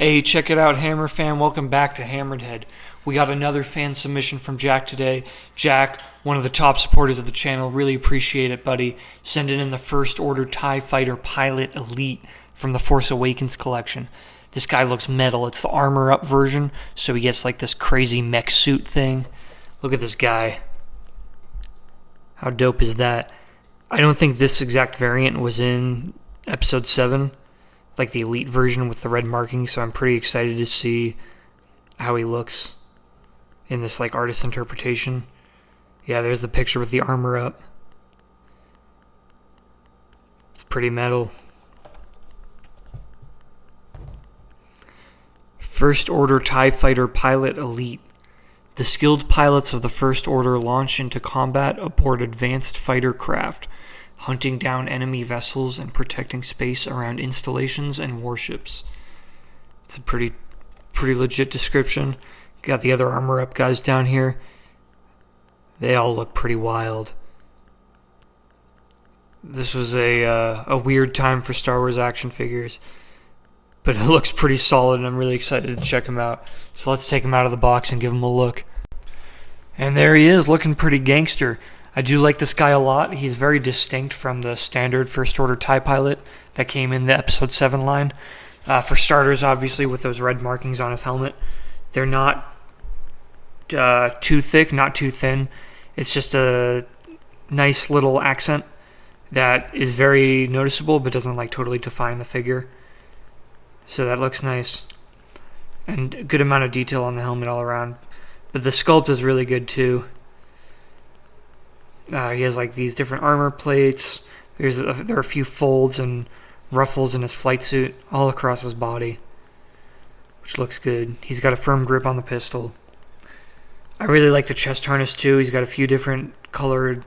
Hey, check it out, Hammer fan. Welcome back to HammeredHead. We got another fan submission from Jack today. Jack, one of the top supporters of the channel, really appreciate it, buddy. Sending in the First Order TIE Fighter Pilot Elite from the Force Awakens collection. This guy looks metal. It's the armor up version, so he gets like this crazy mech suit thing. Look at this guy. How dope is that? I don't think this exact variant was in Episode 7. Like the elite version with the red marking, so I'm pretty excited to see how he looks in this like artist interpretation. Yeah, there's the picture with the armor up. It's pretty metal. First Order TIE Fighter Pilot Elite. The skilled pilots of the First Order launch into combat aboard advanced fighter craft, hunting down enemy vessels and protecting space around installations and warships. It's a pretty legit description. Got the other armor up guys down here. They all look pretty wild. This was a weird time for Star Wars action figures, but it looks pretty solid and I'm really excited to check him out. So let's take him out of the box and give him a look. And there he is, looking pretty gangster. I do like this guy a lot. He's very distinct from the standard First Order TIE Pilot that came in the Episode 7 line. For starters, obviously, with those red markings on his helmet, they're not too thick, not too thin. It's just a nice little accent that is very noticeable but doesn't like totally define the figure. So that looks nice. And a good amount of detail on the helmet all around. But the sculpt is really good too. He has like these different armor plates. There are a few folds and ruffles in his flight suit all across his body, which looks good. He's got a firm grip on the pistol. I really like the chest harness too. He's got a few different colored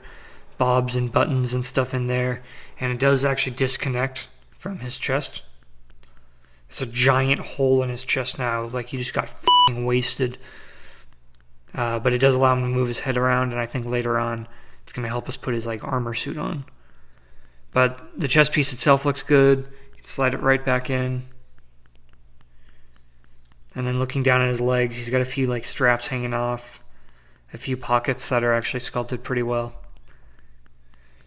bobs and buttons and stuff in there, and it does actually disconnect from his chest. There's a giant hole in his chest now, like he just got f***ing wasted. But it does allow him to move his head around, and I think later on it's going to help us put his like armor suit on. But the chest piece itself looks good. You can slide it right back in. And then looking down at his legs, he's got a few like straps hanging off. A few pockets that are actually sculpted pretty well.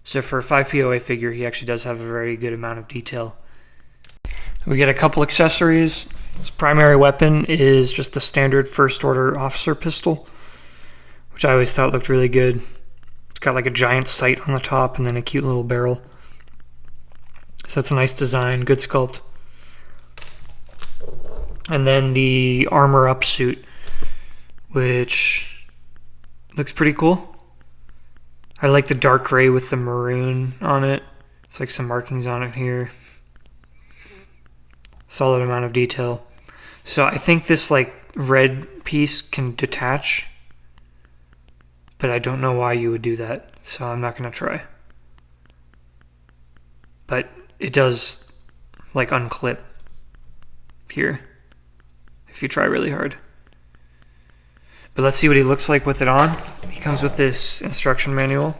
So for a 5POA figure, he actually does have a very good amount of detail. We get a couple accessories. His primary weapon is just the standard First Order officer pistol, which I always thought looked really good. It's got like a giant sight on the top and then a cute little barrel. So that's a nice design, good sculpt. And then the armor up suit, which looks pretty cool. I like the dark gray with the maroon on it. It's like some markings on it here. Solid amount of detail. So I think this like red piece can detach, but I don't know why you would do that, so I'm not going to try. But it does like unclip here if you try really hard. But let's see what he looks like with it on. He comes with this instruction manual.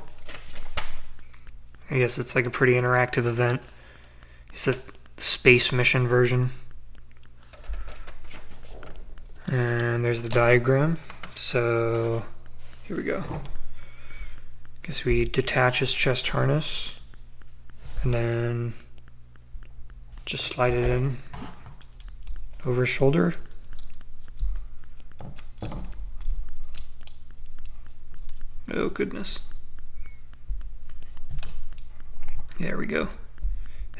I guess it's like a pretty interactive event. It's the space mission version. And there's the diagram. So here we go. Guess we detach his chest harness and then just slide it in over his shoulder. Oh goodness. There we go.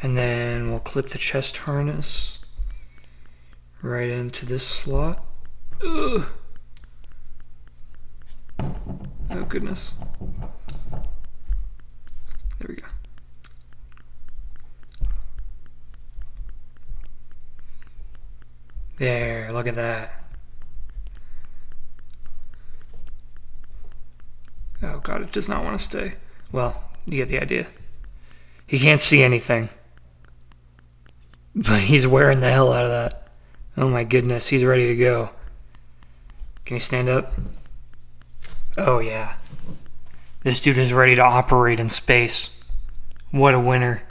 And then we'll clip the chest harness right into this slot. Ugh. Oh goodness. There we go. There, look at that. Oh god, it does not want to stay. Well, you get the idea. He can't see anything, but he's wearing the hell out of that. Oh my goodness, he's ready to go. Can he stand up? Oh yeah. This dude is ready to operate in space. What a winner.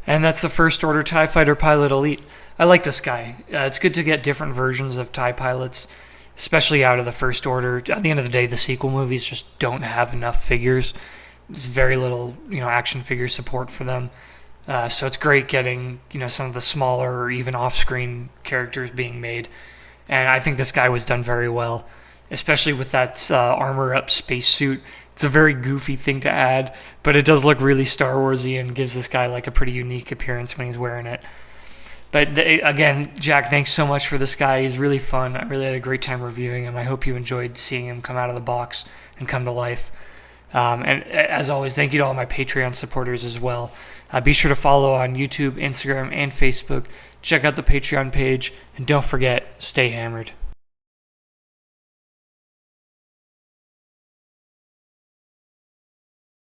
And that's the First Order TIE Fighter Pilot Elite. I like this guy. It's good to get different versions of TIE pilots, especially out of the First Order. At the end of the day, the sequel movies just don't have enough figures. There's very little, action figure support for them. So it's great getting, some of the smaller or even off-screen characters being made. And I think this guy was done very well, especially with that armor-up spacesuit. It's a very goofy thing to add, but it does look really Star Warsy and gives this guy like a pretty unique appearance when he's wearing it. But again, Jack, thanks so much for this guy. He's really fun. I really had a great time reviewing him. I hope you enjoyed seeing him come out of the box and come to life. And as always, thank you to all my Patreon supporters as well. Be sure to follow on YouTube, Instagram, and Facebook. Check out the Patreon page. And don't forget, stay hammered.